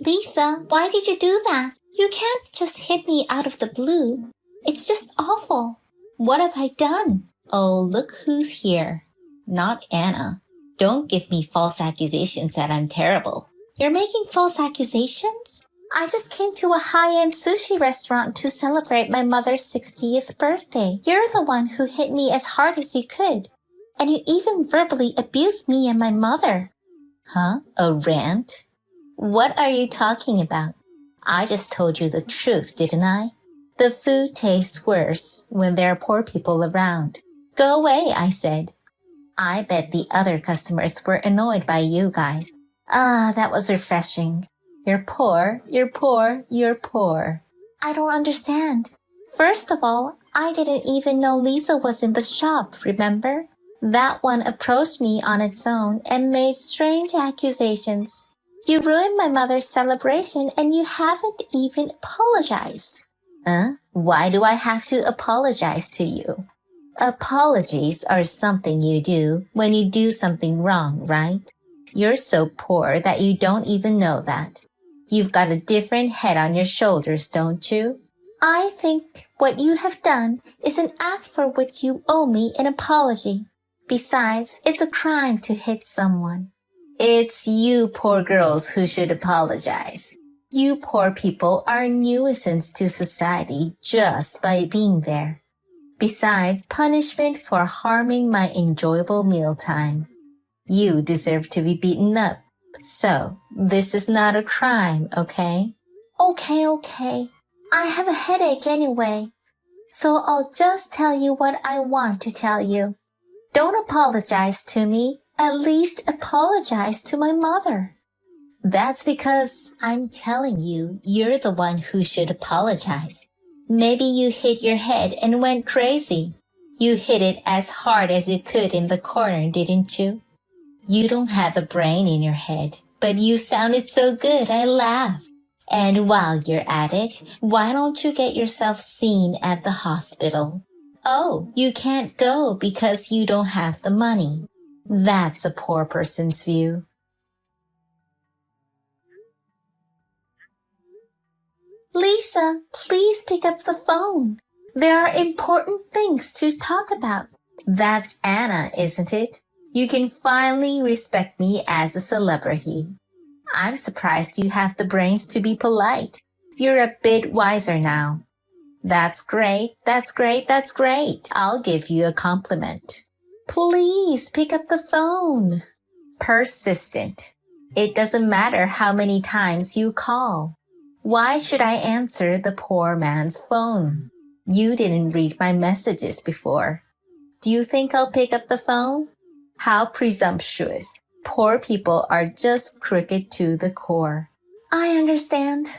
Lisa, why did you do that? You can't just hit me out of the blue. It's just awful. What have I done? Oh, look who's here. Not Anna. Don't give me false accusations that I'm terrible. You're making false accusations? I just came to a high-end sushi restaurant to celebrate my mother's 60th birthday. You're the one who hit me as hard as you could. And you even verbally abused me and my mother. Huh? A rant? What are you talking about? I just told you the truth, didn't I? The food tastes worse when there are poor people around. Go away, I said. I bet the other customers were annoyed by you guys. Ah, that was refreshing. You're poor, you're poor, you're poor. I don't understand. First of all, I didn't even know Lisa was in the shop, remember? That one approached me on its own and made strange accusations. You ruined my mother's celebration and you haven't even apologized. Why do I have to apologize to you? Apologies are something you do when you do something wrong, right? You're so poor that you don't even know that. You've got a different head on your shoulders, don't you? I think what you have done is an act for which you owe me an apology. Besides, it's a crime to hit someone. It's you poor girls who should apologize. You poor people are a nuisance to society just by being there. Besides, punishment for harming my enjoyable mealtime. You deserve to be beaten up. So, this is not a crime, okay? Okay. I have a headache anyway. So I'll just tell you what I want to tell you. Don't apologize to me. At least apologize to my mother. That's because I'm telling you, you're the one who should apologize. Maybe you hit your head and went crazy. You hit it as hard as you could in the corner, didn't you? You don't have a brain in your head, but you sounded so good I laughed. And while you're at it, why don't you get yourself seen at the hospital? Oh, you can't go because you don't have the money. That's a poor person's view. Lisa, please pick up the phone. There are important things to talk about. That's Anna, isn't it? You can finally respect me as a celebrity. I'm surprised you have the brains to be polite. You're a bit wiser now. That's great. I'll give you a compliment. Please pick up the phone. Persistent. It doesn't matter how many times you call. Why should I answer the poor man's phone? You didn't read my messages before. Do you think I'll pick up the phone? How presumptuous. Poor people are just crooked to the core. I understand.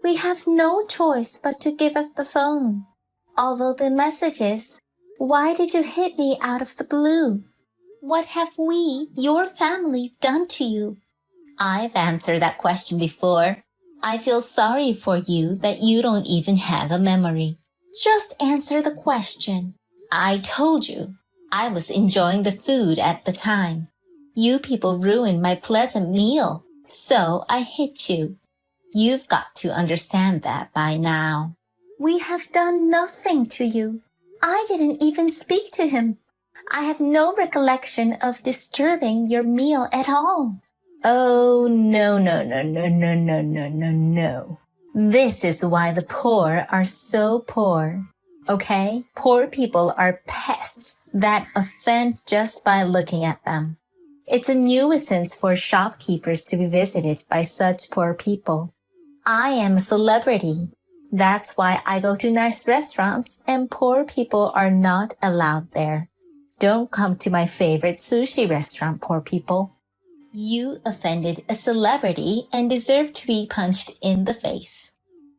We have no choice but to give up the phone. Although the messages, why did you hit me out of the blue? What have we, your family, done to you? I've answered that question before. I feel sorry for you that you don't even have a memory. Just answer the question. I told you. I was enjoying the food at the time. You people ruined my pleasant meal, so I hit you. You've got to understand that by now. We have done nothing to you. I didn't even speak to him. I have no recollection of disturbing your meal at all. Oh, no. This is why the poor are so poor. Okay? Poor people are pests that offend just by looking at them. It's a nuisance for shopkeepers to be visited by such poor people. I am a celebrity. That's why I go to nice restaurants and poor people are not allowed there. Don't come to my favorite sushi restaurant, poor people. You offended a celebrity and deserve to be punched in the face.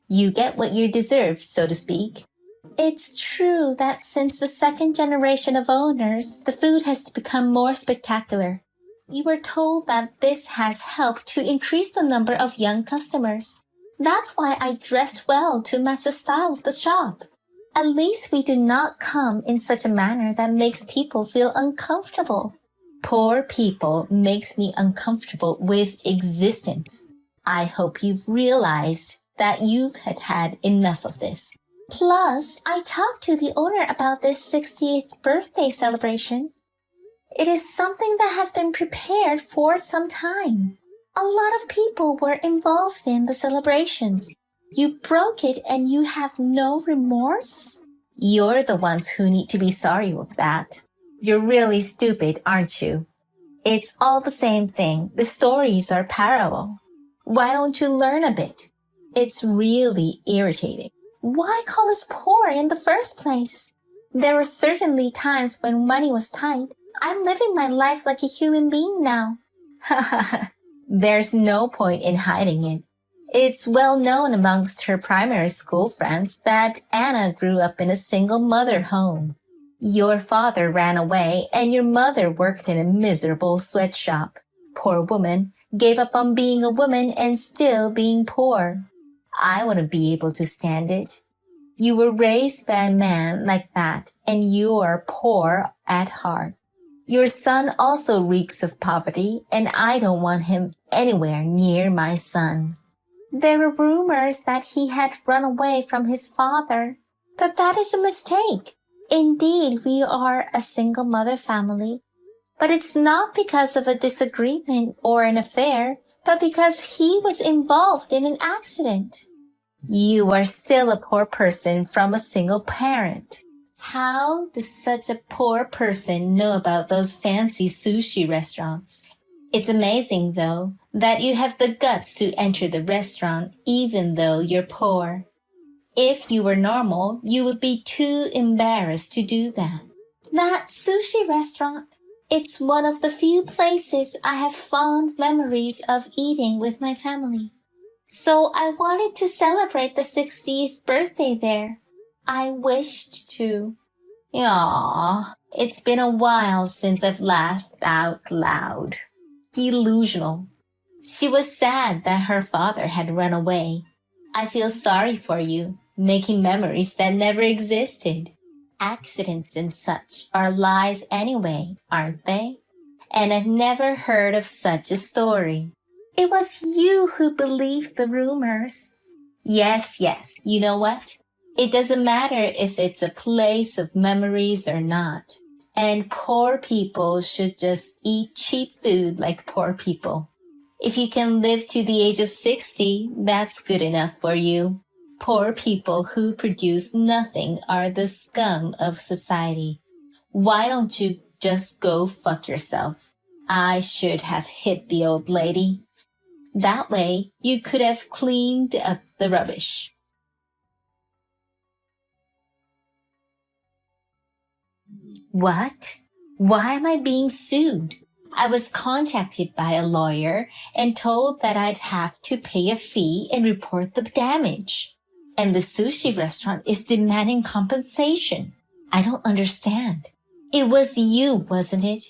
You get what you deserve, so to speak. It's true that since the second generation of owners, the food has become more spectacular. You were told that this has helped to increase the number of young customers. That's why I dressed well to match the style of the shop. At least we do not come in such a manner that makes people feel uncomfortable. Poor people makes me uncomfortable with existence. I hope you've realized that you've had enough of this. Plus, I talked to the owner about this 60th birthday celebration. It is something that has been prepared for some time. A lot of people were involved in the celebrations. You broke it and you have no remorse? You're the ones who need to be sorry with that. You're really stupid, aren't you? It's all the same thing. The stories are parallel. Why don't you learn a bit? It's really irritating. Why call us poor in the first place? There were certainly times when money was tight. I'm living my life like a human being now. There's no point in hiding it. It's well known amongst her primary school friends that Anna grew up in a single mother home. Your father ran away and your mother worked in a miserable sweatshop. Poor woman, gave up on being a woman and still being poor. I wouldn't be able to stand it. You were raised by a man like that and you are poor at heart. Your son also reeks of poverty and I don't want him anywhere near my son. There were rumors that he had run away from his father, but that is a mistake. Indeed, we are a single mother family, but it's not because of a disagreement or an affair, but because he was involved in an accident. You are still a poor person from a single parent. How does such a poor person know about those fancy sushi restaurants? It's amazing, though, that you have the guts to enter the restaurant even though you're poor. If you were normal, you would be too embarrassed to do that. That sushi restaurant, it's one of the few places I have fond memories of eating with my family. So I wanted to celebrate the 60th birthday there. I wished to. Aww, it's been a while since I've laughed out loud. Delusional. She was sad that her father had run away. I feel sorry for you, making memories that never existed. Accidents and such are lies anyway, aren't they? And I've never heard of such a story. It was you who believed the rumors. Yes, you know what? It doesn't matter if it's a place of memories or not. And poor people should just eat cheap food like poor people. If you can live to the age of 60, that's good enough for you. Poor people who produce nothing are the scum of society. Why don't you just go fuck yourself? I should have hit the old lady. That way, you could have cleaned up the rubbish. What? Why am I being sued? I was contacted by a lawyer and told that I'd have to pay a fee and report the damage. And the sushi restaurant is demanding compensation. I don't understand. It was you, wasn't it?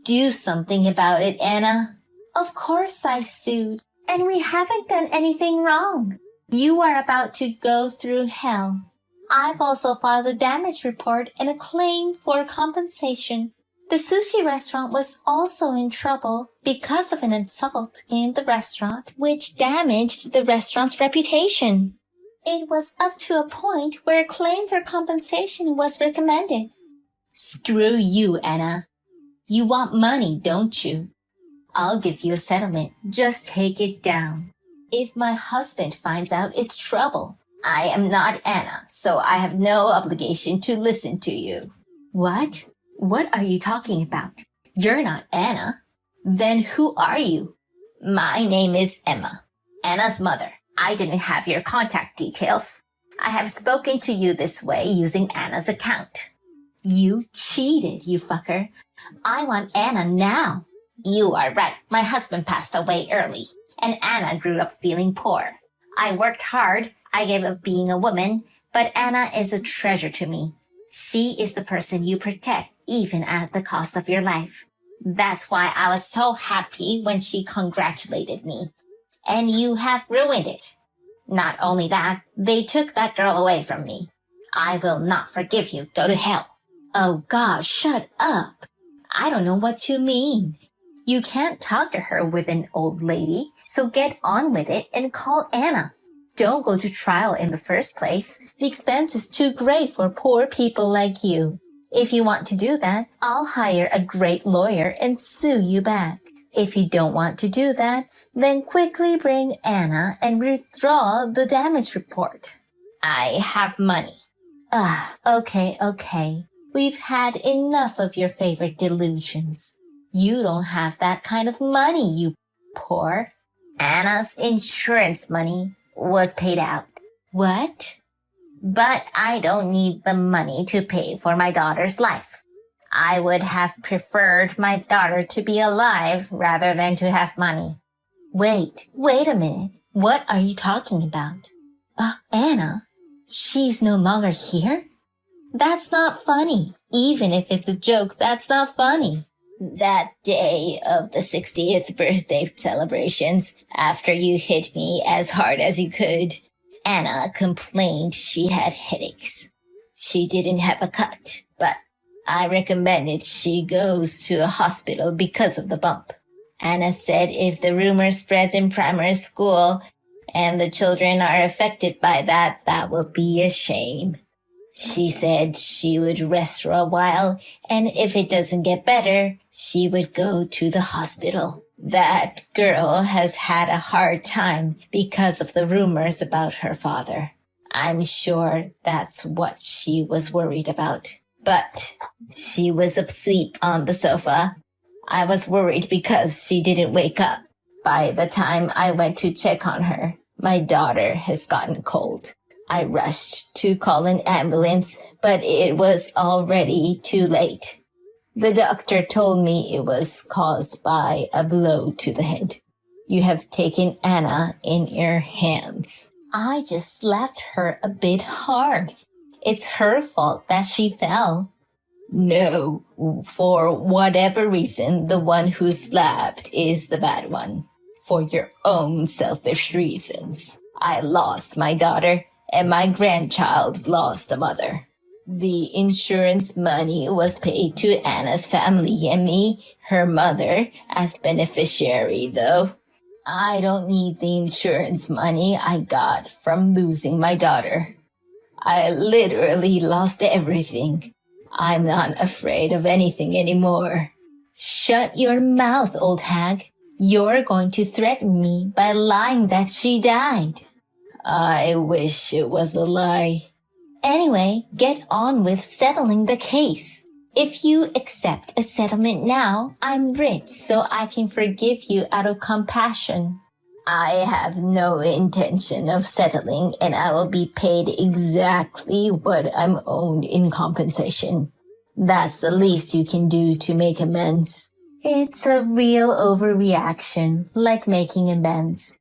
Do something about it, Anna. Of course I sued, and we haven't done anything wrong. You are about to go through hell. I've also filed a damage report and a claim for compensation. The sushi restaurant was also in trouble because of an insult in the restaurant, which damaged the restaurant's reputation. It was up to a point where a claim for compensation was recommended. Screw you, Anna. You want money, don't you? I'll give you a settlement. Just take it down. If my husband finds out, it's trouble. I am not Anna, so I have no obligation to listen to you. What? What are you talking about? You're not Anna. Then who are you? My name is Emma, Anna's mother. I didn't have your contact details. I have spoken to you this way using Anna's account. You cheated, you fucker. I want Anna now. You are right. My husband passed away early, and Anna grew up feeling poor. I worked hard. I gave up being a woman, but Anna is a treasure to me. She is the person you protect, even at the cost of your life. That's why I was so happy when she congratulated me. And you have ruined it. Not only that, they took that girl away from me. I will not forgive you. Go to hell. Oh God, shut up. I don't know what you mean. You can't talk to her with an old lady, so get on with it and call Anna. Don't go to trial in the first place. The expense is too great for poor people like you. If you want to do that, I'll hire a great lawyer and sue you back. If you don't want to do that, then quickly bring Anna and withdraw the damage report. I have money. Okay. We've had enough of your favorite delusions. You don't have that kind of money, you poor. Anna's insurance money was paid out. What? But I don't need the money to pay for my daughter's life. I would have preferred my daughter to be alive rather than to have money. Wait a minute. What are you talking about? Anna? She's no longer here? That's not funny. Even if it's a joke, that's not funny. That day of the 60th birthday celebrations, after you hit me as hard as you could, Anna complained she had headaches. She didn't have a cut, but I recommended she goes to a hospital because of the bump. Anna said if the rumor spreads in primary school and the children are affected by that, that would be a shame. She said she would rest for a while, and if it doesn't get better, she would go to the hospital. That girl has had a hard time because of the rumors about her father. I'm sure that's what she was worried about. But she was asleep on the sofa. I was worried because she didn't wake up. By the time I went to check on her, my daughter has gotten cold. I rushed to call an ambulance, but it was already too late. The doctor told me it was caused by a blow to the head. You have taken Anna in your hands. I just slapped her a bit hard. It's her fault that she fell. No, for whatever reason, the one who slapped is the bad one. For your own selfish reasons. I lost my daughter, and my grandchild lost a mother. The insurance money was paid to Anna's family and me, her mother, as beneficiary, though. I don't need the insurance money I got from losing my daughter. I literally lost everything. I'm not afraid of anything anymore. Shut your mouth, old hag. You're going to threaten me by lying that she died. I wish it was a lie. Anyway, get on with settling the case. If you accept a settlement now, I'm rich, so I can forgive you out of compassion. I have no intention of settling, and I will be paid exactly what I'm owed in compensation. That's the least you can do to make amends. It's a real overreaction, like making amends.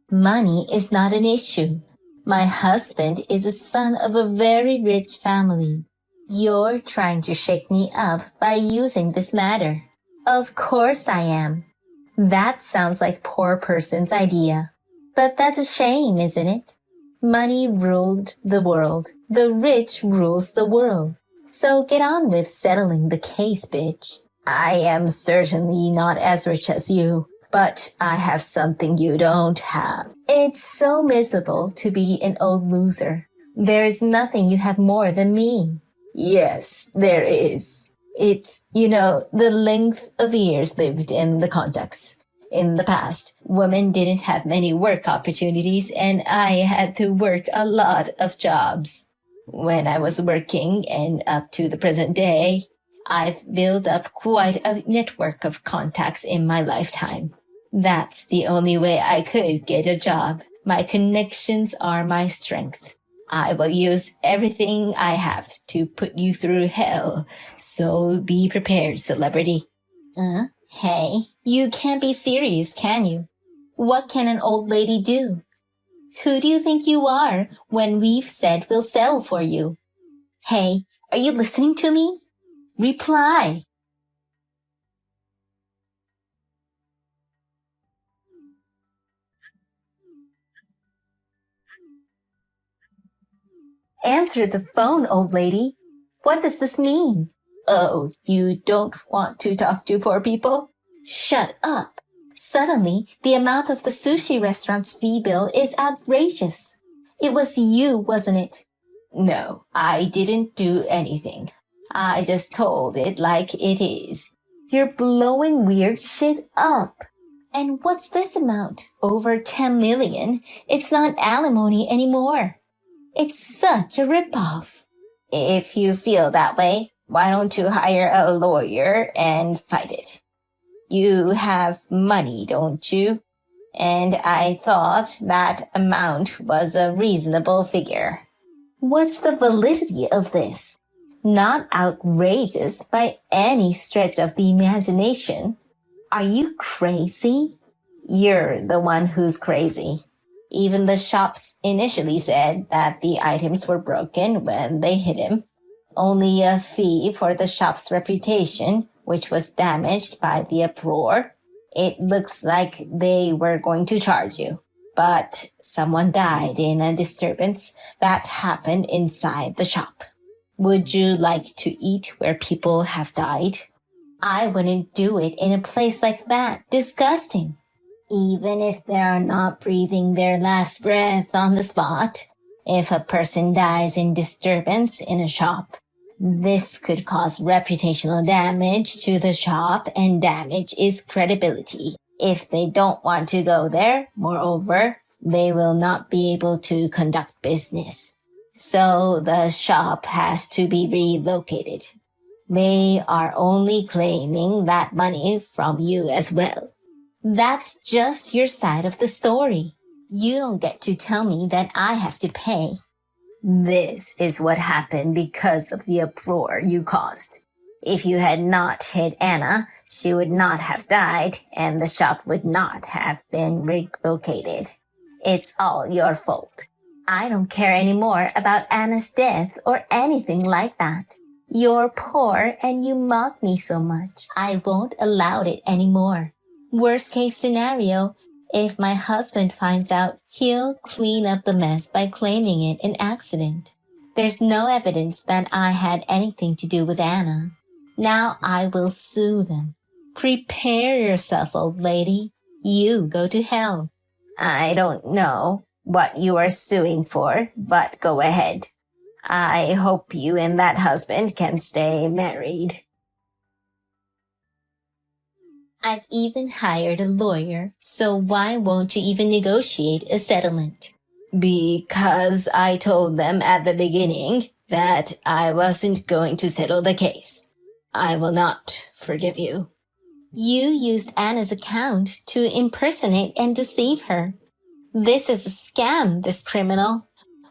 Money is not an issue. My husband is a son of a very rich family. You're trying to shake me up by using this matter. Of course I am. That sounds like poor person's idea. But that's a shame, isn't it? Money ruled the world. The rich rules the world. So get on with settling the case, bitch. I am certainly not as rich as you, but I have something you don't have. It's so miserable to be an old loser. There is nothing you have more than me. Yes, there is. It's, the length of years lived in the context. In the past, women didn't have many work opportunities, and I had to work a lot of jobs. When I was working, and up to the present day, I've built up quite a network of contacts in my lifetime. That's the only way I could get a job. My connections are my strength. I will use everything I have to put you through hell, so be prepared, celebrity. Hey, you can't be serious, can you? What can an old lady do? Who do you think you are when we've said we'll settle for you? Hey, are you listening to me? Reply. Answer the phone, old lady. What does this mean? Oh, you don't want to talk to poor people? Shut up. Suddenly, the amount of the sushi restaurant's fee bill is outrageous. It was you, wasn't it? No, I didn't do anything. I just told it like it is. You're blowing weird shit up. And what's this amount? Over 10 million? It's not alimony anymore. It's such a ripoff. If you feel that way, why don't you hire a lawyer and fight it? You have money, don't you? And I thought that amount was a reasonable figure. What's the validity of this? Not outrageous by any stretch of the imagination. Are you crazy? You're the one who's crazy. Even the shops initially said that the items were broken when they hit him. Only a fee for the shop's reputation, which was damaged by the uproar. It looks like they were going to charge you. But someone died in a disturbance that happened inside the shop. Would you like to eat where people have died? I wouldn't do it in a place like that. Disgusting. Even if they're not breathing their last breath on the spot, if a person dies in disturbance in a shop, this could cause reputational damage to the shop, and damage is credibility. If they don't want to go there, moreover, they will not be able to conduct business. So the shop has to be relocated. They are only claiming that money from you as well. That's just your side of the story. You don't get to tell me that I have to pay. This is what happened because of the uproar you caused. If you had not hit Anna, she would not have died and the shop would not have been relocated. It's all your fault. I don't care anymore about Anna's death or anything like that. You're poor and you mock me so much. I won't allow it anymore. Worst case scenario, if my husband finds out, he'll clean up the mess by claiming it an accident. There's no evidence that I had anything to do with Anna. Now I will sue them. Prepare yourself, old lady. You go to hell. I don't know what you are suing for, but go ahead. I hope you and that husband can stay married. I've even hired a lawyer, so why won't you even negotiate a settlement? Because I told them at the beginning that I wasn't going to settle the case. I will not forgive you. You used Anna's account to impersonate and deceive her. This is a scam, this criminal.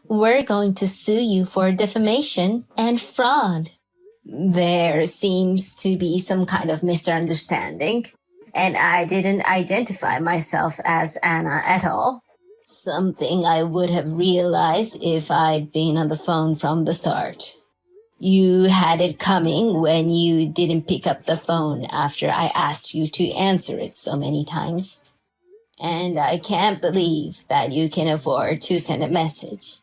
We're going to sue you for defamation and fraud. There seems to be some kind of misunderstanding. And I didn't identify myself as Anna at all. Something I would have realized if I'd been on the phone from the start. You had it coming when you didn't pick up the phone after I asked you to answer it so many times. And I can't believe that you can afford to send a message.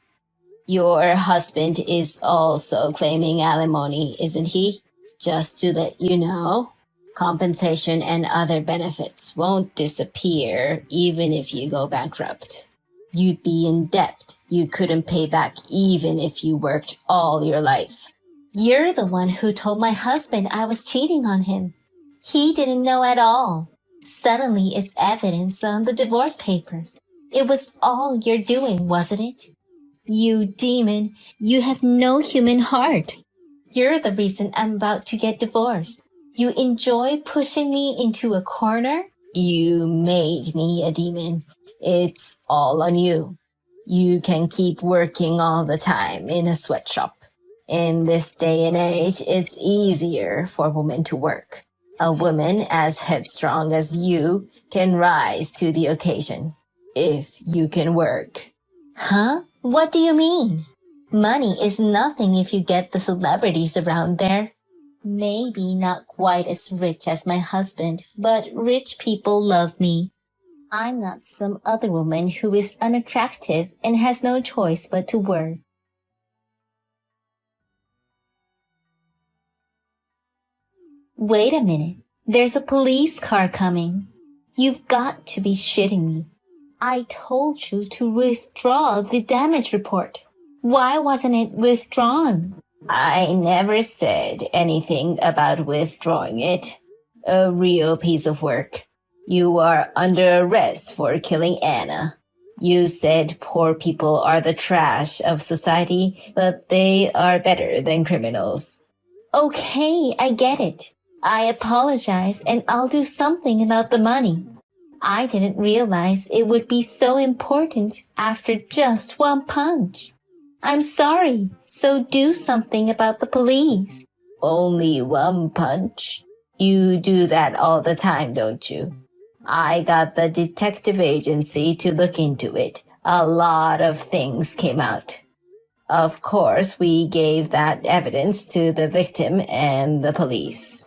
Your husband is also claiming alimony, isn't he? Just to let you know. Compensation and other benefits won't disappear even if you go bankrupt. You'd be in debt you couldn't pay back even if you worked all your life. You're the one who told my husband I was cheating on him. He didn't know at all. Suddenly it's evidence on the divorce papers. It was all you're doing, wasn't it? You demon, you have no human heart. You're the reason I'm about to get divorced. You enjoy pushing me into a corner? You made me a demon. It's all on you. You can keep working all the time in a sweatshop. In this day and age, it's easier for women to work. A woman as headstrong as you can rise to the occasion. If you can work. Huh? What do you mean? Money is nothing if you get the celebrities around there. Maybe not quite as rich as my husband, but rich people love me. I'm not some other woman who is unattractive and has no choice but to work. Wait a minute. There's a police car coming. You've got to be shitting me. I told you to withdraw the damage report. Why wasn't it withdrawn? I never said anything about withdrawing it. A real piece of work. You are under arrest for killing Anna. You said poor people are the trash of society, but they are better than criminals. Okay, I get it. I apologize and I'll do something about the money. I didn't realize it would be so important after just one punch. I'm sorry, so do something about the police. Only one punch? You do that all the time, don't you? I got the detective agency to look into it. A lot of things came out. Of course, we gave that evidence to the victim and the police.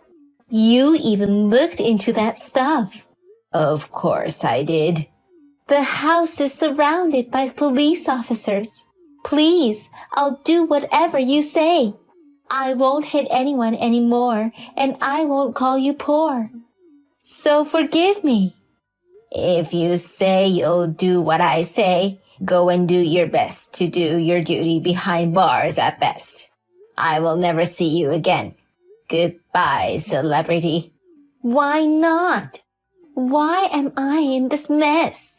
You even looked into that stuff. Of course I did. The house is surrounded by police officers. Please, I'll do whatever you say. I won't hit anyone anymore, and I won't call you poor. So forgive me. If you say you'll do what I say, go and do your best to do your duty behind bars at best. I will never see you again. Goodbye, celebrity. Why not? Why am I in this mess?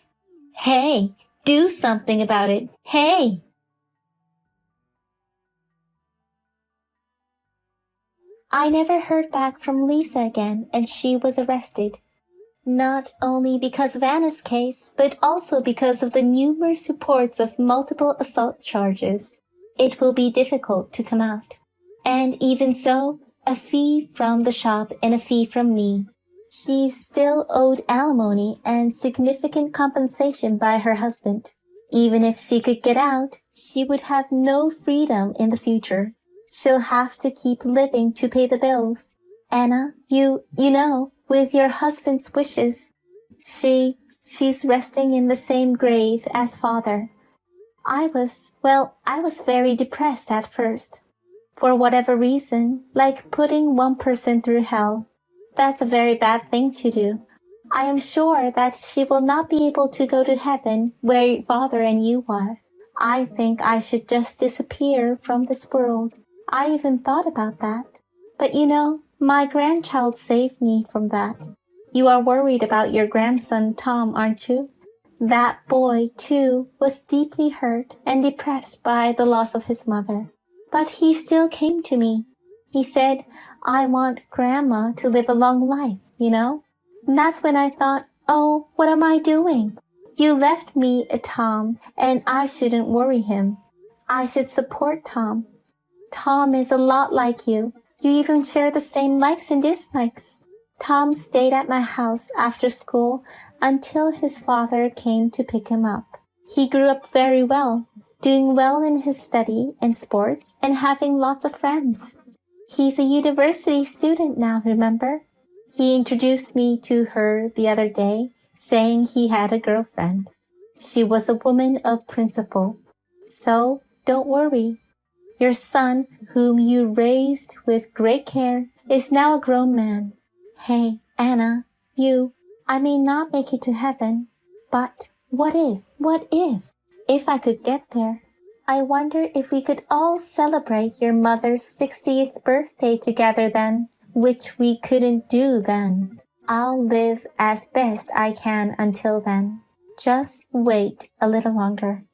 Hey, do something about it. Hey! I never heard back from Lisa again, and she was arrested. Not only because of Anna's case, but also because of the numerous reports of multiple assault charges. It will be difficult to come out. And even so, a fee from the shop and a fee from me. She still owed alimony and significant compensation by her husband. Even if she could get out, she would have no freedom in the future. She'll have to keep living to pay the bills. Anna, you know, with your husband's wishes, she's resting in the same grave as father. I was very depressed at first. For whatever reason, like putting one person through hell. That's a very bad thing to do. I am sure that she will not be able to go to heaven where father and you are. I think I should just disappear from this world. I even thought about that. But you know, my grandchild saved me from that. You are worried about your grandson Tom, aren't you? That boy, too, was deeply hurt and depressed by the loss of his mother. But he still came to me. He said, I want Grandma to live a long life, you know? And that's when I thought, oh, what am I doing? You left me a Tom, and I shouldn't worry him. I should support Tom. Tom is a lot like you. You even share the same likes and dislikes. Tom stayed at my house after school until his father came to pick him up. He grew up very well, doing well in his study and sports and having lots of friends. He's a university student now, remember? He introduced me to her the other day, saying he had a girlfriend. She was a woman of principle. So, don't worry. Your son, whom you raised with great care, is now a grown man. Hey, Anna, I may not make it to heaven, but what if I could get there? I wonder if we could all celebrate your mother's 60th birthday together then, which we couldn't do then. I'll live as best I can until then. Just wait a little longer.